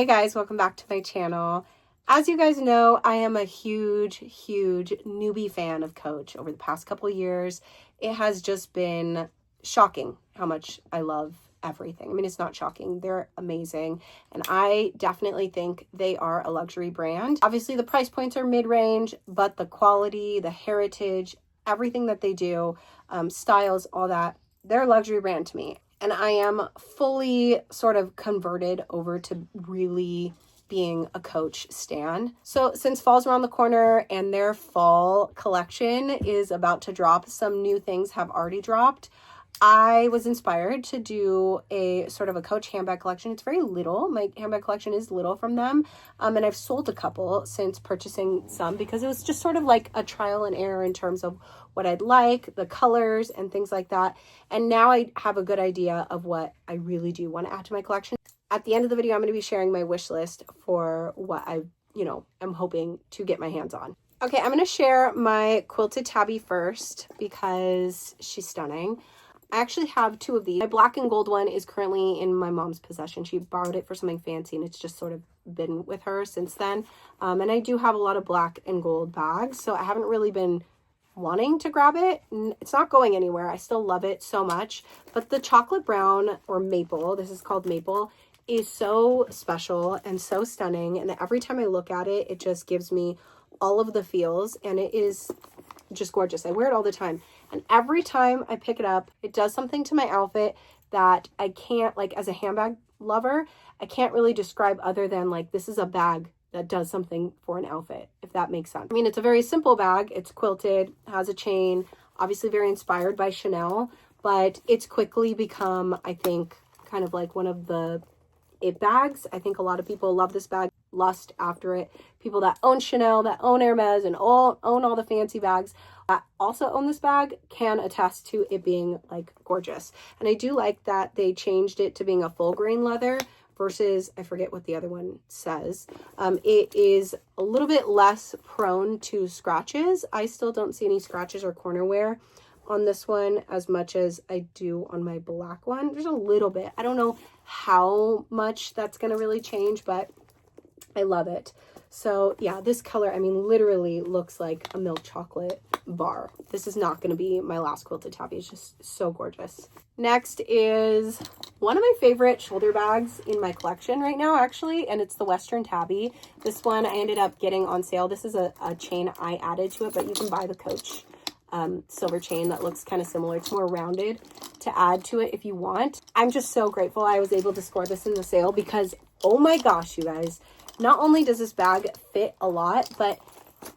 Hey guys, welcome back to my channel. As you guys know, I am a huge newbie fan of Coach. Over the past couple years, it has just been shocking how much I love everything. I mean, it's not shocking. They're amazing. And I definitely think they are a luxury brand. Obviously, the price points are mid-range, but the quality, the heritage, everything that they do, styles, all that, they're a luxury brand to me. And I am fully sort of converted over to really being a Coach stan. So since fall's around the corner and their fall collection is about to drop, some new things have already dropped. I was inspired to do a sort of a Coach handbag collection. It's very little. My handbag collection is little from them. And I've sold a couple since purchasing some because it was just sort of like a trial and error in terms of what I'd like, the colors and things like that. And now I have a good idea of what I really do want to add to my collection. At the end of the video, I'm going to be sharing my wish list for what I, am hoping to get my hands on. Okay, I'm going to share my quilted tabby first because she's stunning. I actually have two of these. My black and gold one is currently in my mom's possession. She borrowed it for something fancy and it's just sort of been with her since then. And I do have a lot of black and gold bags, so I haven't really been wanting to grab it. It's not going anywhere. I still love it so much. But the chocolate brown, or maple, this is called maple, is so special and so stunning. And every time I look at it, it just gives me all of the feels and it is just gorgeous. I wear it all the time. And every time I pick it up, it does something to my outfit that I can't, like, as a handbag lover, I can't really describe other than like, this is a bag that does something for an outfit, if that makes sense. I mean, it's a very simple bag. It's quilted, has a chain, obviously very inspired by Chanel, but it's quickly become, I think, kind of like one of the it bags. I think a lot of people love this bag, lust after it. People that own Chanel, that own Hermes, and own all the fancy bags that also own this bag can attest to it being like gorgeous. And I do like that they changed it to being a full grain leather versus, I forget what the other one says. It is a little bit less prone to scratches. I still don't see any scratches or corner wear on this one as much as I do on my black one. There's a little bit. I don't know how much that's going to really change, but I love it. So yeah, this color, I mean, literally looks like a milk chocolate bar. This is not going to be my last quilted tabby. It's just so gorgeous. Next is one of my favorite shoulder bags in my collection right now, actually, and it's the Western Tabby. This one I ended up getting on sale. This is a chain I added to it, but you can buy the Coach silver chain that looks kind of similar. It's more rounded to add to it if you want. I'm just so grateful I was able to score this in the sale because, oh my gosh, you guys, not only does this bag fit a lot, but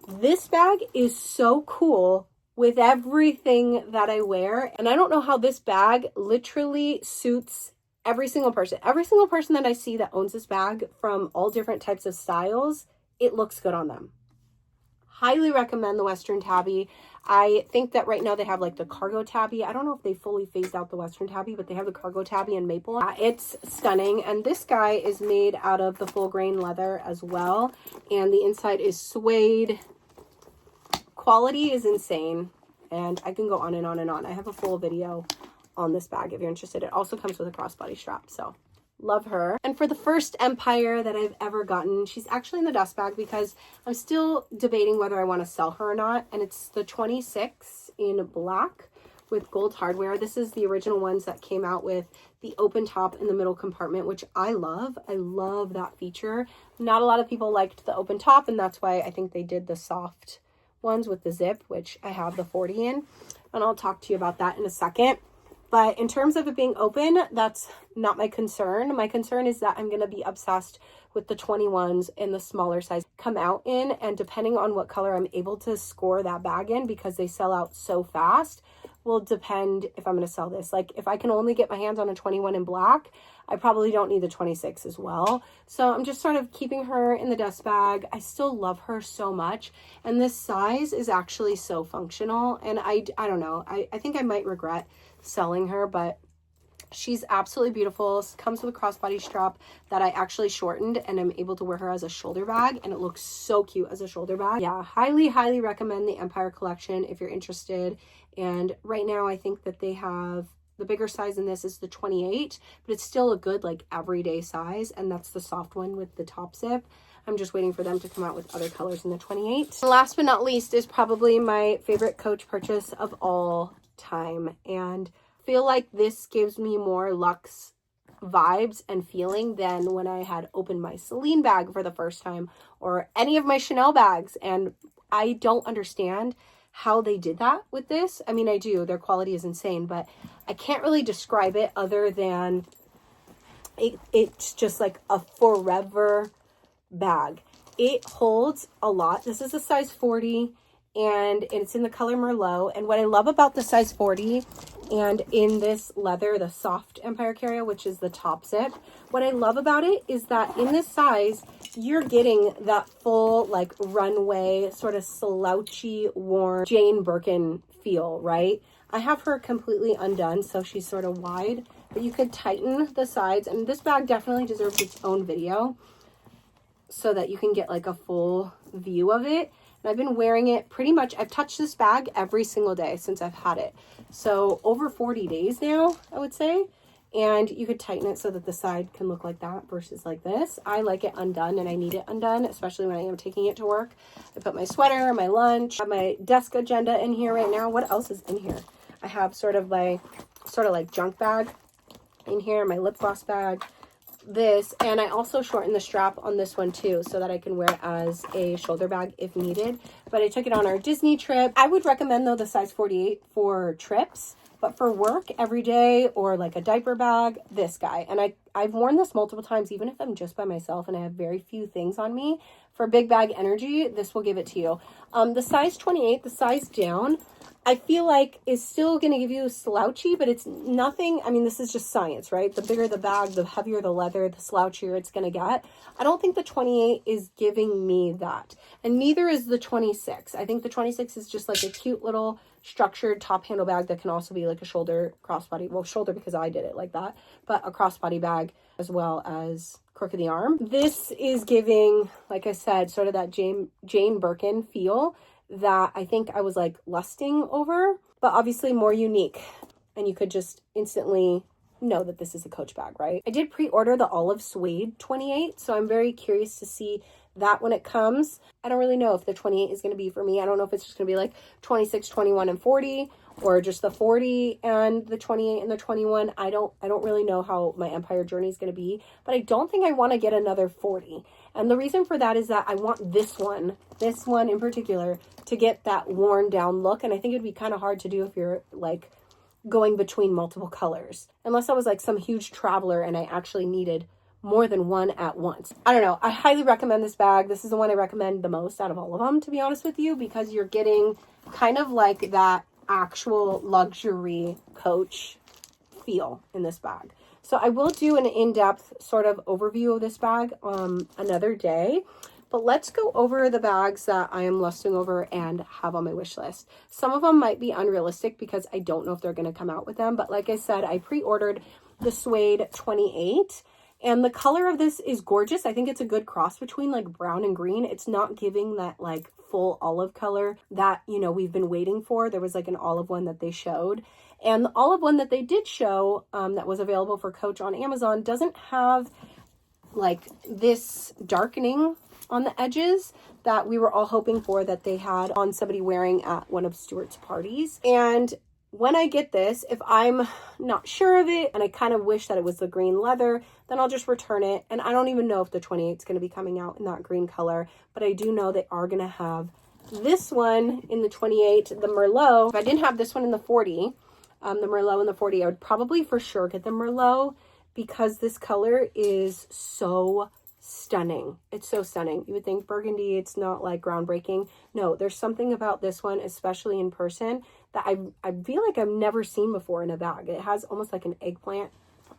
this bag is so cool with everything that I wear. And I don't know how this bag literally suits every single person. Every single person that I see that owns this bag from all different types of styles, it looks good on them. Highly recommend the Western Tabby. I think that right now they have like the cargo tabby. I don't know if they fully phased out the Western Tabby, but they have the cargo tabby in maple. It's stunning. And this guy is made out of the full grain leather as well. And the inside is suede. Quality is insane. And I can go on and on and on. I have a full video on this bag if you're interested. It also comes with a crossbody strap. So love her. And for the first Empire that I've ever gotten, she's actually in the dust bag because I'm still debating whether I want to sell her or not. And it's the 26 in black with gold hardware. This is the original ones that came out with the open top in the middle compartment, which I love. I love that feature. Not a lot of people liked the open top, and that's why I think they did the soft ones with the zip, which I have the 40 in. And I'll talk to you about that in a second. But in terms of it being open, that's not my concern. My concern is that I'm going to be obsessed with the 21s in the smaller size come out in. And depending on what color I'm able to score that bag in, because they sell out so fast, will depend if I'm going to sell this. Like if I can only get my hands on a 21 in black, I probably don't need the 26 as well. So I'm just sort of keeping her in the dust bag. I still love her so much. And this size is actually so functional. And I don't know. I think I might regret selling her, but she's absolutely beautiful. Comes with a crossbody strap that I actually shortened, and I'm able to wear her as a shoulder bag, and it looks so cute as a shoulder bag. Yeah, highly recommend the Empire collection if you're interested. And right now I think that they have The bigger size in this is the 28, but it's still a good like everyday size, and that's the soft one with the top zip. I'm just waiting for them to come out with other colors in the 28. And last but not least is probably my favorite Coach purchase of all time, and I feel like this gives me more luxe vibes and feeling than when I had opened my Celine bag for the first time or any of my Chanel bags. And I don't understand how they did that with this. I mean, I do. Their quality is insane, but I can't really describe it other than it's just like a forever bag. It holds a lot. This is a size 40 and it's in the color Merlot. And what I love about the size 40 and in this leather, the soft Empire Carrier, which is the top zip, what I love about it is that in this size, you're getting that full like runway, sort of slouchy, worn Jane Birkin feel, right? I have her completely undone, so she's sort of wide, but you could tighten the sides. And this bag definitely deserves its own video so that you can get like a full view of it. And I've been wearing it pretty much, I've touched this bag every single day since I've had it. So over 40 days now, I would say. And you could tighten it so that the side can look like that versus like this. I like it undone and I need it undone, especially when I am taking it to work. I put my sweater, my lunch, I have my desk agenda in here right now. What else is in here? I have sort of like junk bag in here, my lip gloss bag, this, and I also shortened the strap on this one too so that I can wear it as a shoulder bag if needed. But I took it on our Disney trip. I would recommend though the size 48 for trips, but for work every day or like a diaper bag, this guy. And I've worn this multiple times, even if I'm just by myself and I have very few things on me. For big bag energy, this will give it to you. The size 28, the size down, I feel like is still going to give you slouchy, but it's nothing. I mean, this is just science, right? The bigger the bag, the heavier the leather, the slouchier it's going to get. I don't think the 28 is giving me that. And neither is the 26. I think the 26 is just like a cute little structured top handle bag that can also be like a shoulder crossbody. Well, shoulder because I did it like that, but a crossbody bag as well as crook of the arm. This is giving, like I said, sort of that Jane Birkin feel that I think I was like lusting over, but obviously more unique. And you could just instantly know that this is a Coach bag, right? I did pre-order the olive suede 28, so I'm very curious to see that when it comes. I don't really know if the 28 is going to be for me. I don't know if it's just going to be like 26, 21, and 40, or just the 40 and the 28 and the 21. I don't really know how my Empire journey is going to be, but I don't think I want to get another 40. And the reason for that is that I want this one in particular, to get that worn down look. And I think it'd be kind of hard to do if you're like going between multiple colors, unless I was like some huge traveler and I actually needed more than one at once. I don't know. I highly recommend this bag. This is the one I recommend the most out of all of them, to be honest with you, because you're getting kind of like that actual luxury Coach feel in this bag. So I will do an in-depth sort of overview of this bag another day. But let's go over the bags that I am lusting over and have on my wish list. Some of them might be unrealistic because I don't know if they're going to come out with them. But like I said, I pre-ordered the suede 28. And the color of this is gorgeous. I think it's a good cross between like brown and green. It's not giving that like full olive color that, you know, we've been waiting for. There was like an olive one that they showed. And the olive one that they did show that was available for Coach on Amazon doesn't have like this darkening on the edges that we were all hoping for, that they had on somebody wearing at one of Stuart's parties. And when I get this, if I'm not sure of it and I kind of wish that it was the green leather, then I'll just return it. And I don't even know if the 28 is going to be coming out in that green color, but I do know they are going to have this one in the 28, the Merlot. If I didn't have this one in the 40, the Merlot in the 40, I would probably for sure get the Merlot because this color is so stunning. It's so stunning. You would think burgundy, it's not like groundbreaking. No, there's something about this one, especially in person, that I feel like I've never seen before in a bag. It has almost like an eggplant.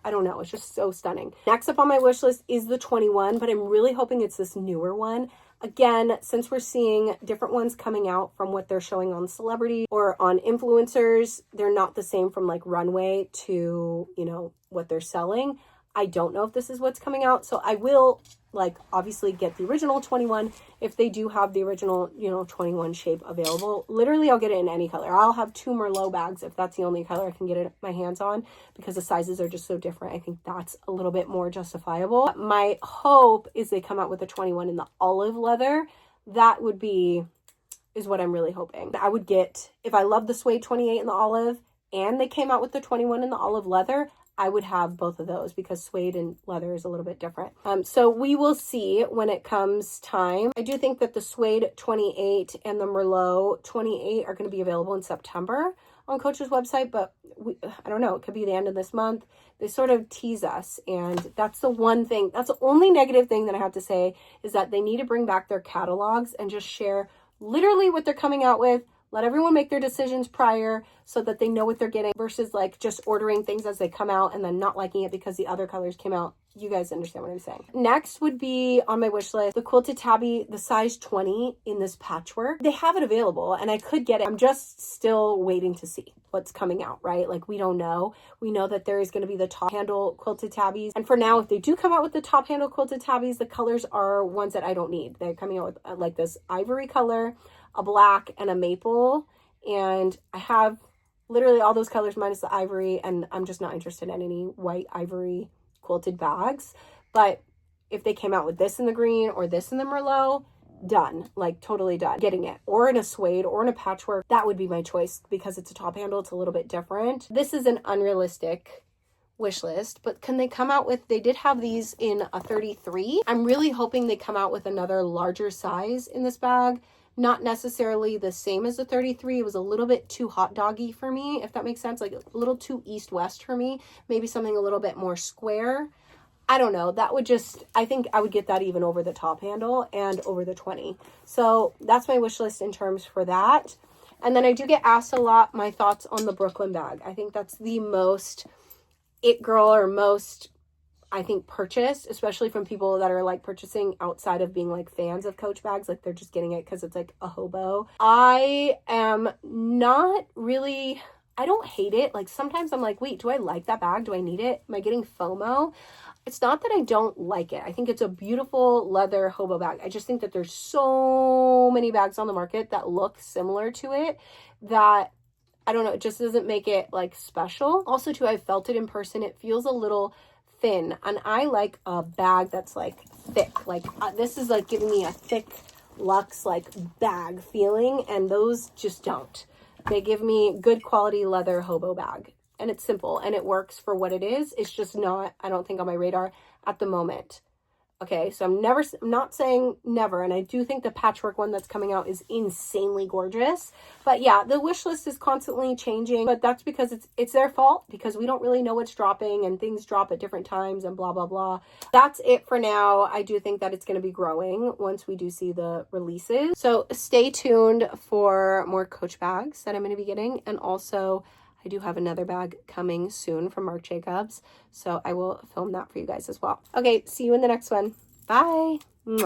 I don't know. It's just so stunning. Next up on my wish list is the 21, but I'm really hoping it's this newer one. Again, since we're seeing different ones coming out from what they're showing on celebrity or on influencers, they're not the same from like runway to, you know, what they're selling. I don't know if this is what's coming out. So I will like obviously get the original 21 if they do have the original, you know, 21 shape available. Literally, I'll get it in any color. I'll have 2 Merlot bags if that's the only color I can get it my hands on, because the sizes are just so different. I think that's a little bit more justifiable. My hope is they come out with a 21 in the olive leather. That would be, is what I'm really hoping. I would get, if I love the suede 28 in the olive and they came out with the 21 in the olive leather, I would have both of those because suede and leather is a little bit different. So we will see when it comes time. I do think that the suede 28 and the Merlot 28 are going to be available in September on Coach's website, but I don't know, it could be the end of this month. They sort of tease us, and that's the one thing, that's the only negative thing that I have to say, is that they need to bring back their catalogs and just share literally what they're coming out with. Let everyone make their decisions prior so that they know what they're getting, versus like just ordering things as they come out and then not liking it because the other colors came out. You guys understand what I'm saying. Next would be on my wish list, the Quilted Tabby, the size 20 in this patchwork. They have it available and I could get it. I'm just still waiting to see what's coming out, right? Like we don't know. We know that there is going to be the top handle Quilted Tabbies. And for now, if they do come out with the top handle Quilted Tabbies, the colors are ones that I don't need. They're coming out with like this ivory color, a black, and a maple. And I have literally all those colors minus the ivory, and I'm just not interested in any white ivory quilted bags. But if they came out with this in the green or this in the Merlot, done, like totally done getting it, or in a suede or in a patchwork. That would be my choice because it's a top handle. It's a little bit different. This is an unrealistic wish list, but can they come out with, they did have these in a 33. I'm really hoping they come out with another larger size in this bag. Not necessarily the same as the 33. It was a little bit too hot doggy for me, if that makes sense. Like a little too east-west for me. Maybe something a little bit more square. I don't know. That would just, I think I would get that even over the top handle and over the 20. So that's my wish list in terms for that. And then I do get asked a lot my thoughts on the Brooklyn bag. I think that's the most it girl, or most, I think, purchased, especially from people that are like purchasing outside of being like fans of Coach bags. Like they're just getting it because it's like a hobo. I am not really, I don't hate it. Like sometimes I'm like, wait, do I like that bag? Do I need it? Am I getting FOMO? It's not that I don't like it. I think it's a beautiful leather hobo bag. I just think that there's so many bags on the market that look similar to it that I don't know, it just doesn't make it like special. Also too, I felt it in person. It feels a little thin, and I like a bag that's like thick. Like this is like giving me a thick luxe like bag feeling, and those just don't. They give me good quality leather hobo bag, and it's simple and it works for what it is. It's just not, I don't think, on my radar at the moment. Okay, so I'm not saying never, and I do think the patchwork one that's coming out is insanely gorgeous. But yeah, the wish list is constantly changing, but that's because it's their fault, because we don't really know what's dropping and things drop at different times and blah, blah, blah. That's it for now. I do think that it's going to be growing once we do see the releases. So stay tuned for more Coach bags that I'm going to be getting, and also I do have another bag coming soon from Marc Jacobs, so I will film that for you guys as well. Okay, see you in the next one. Bye.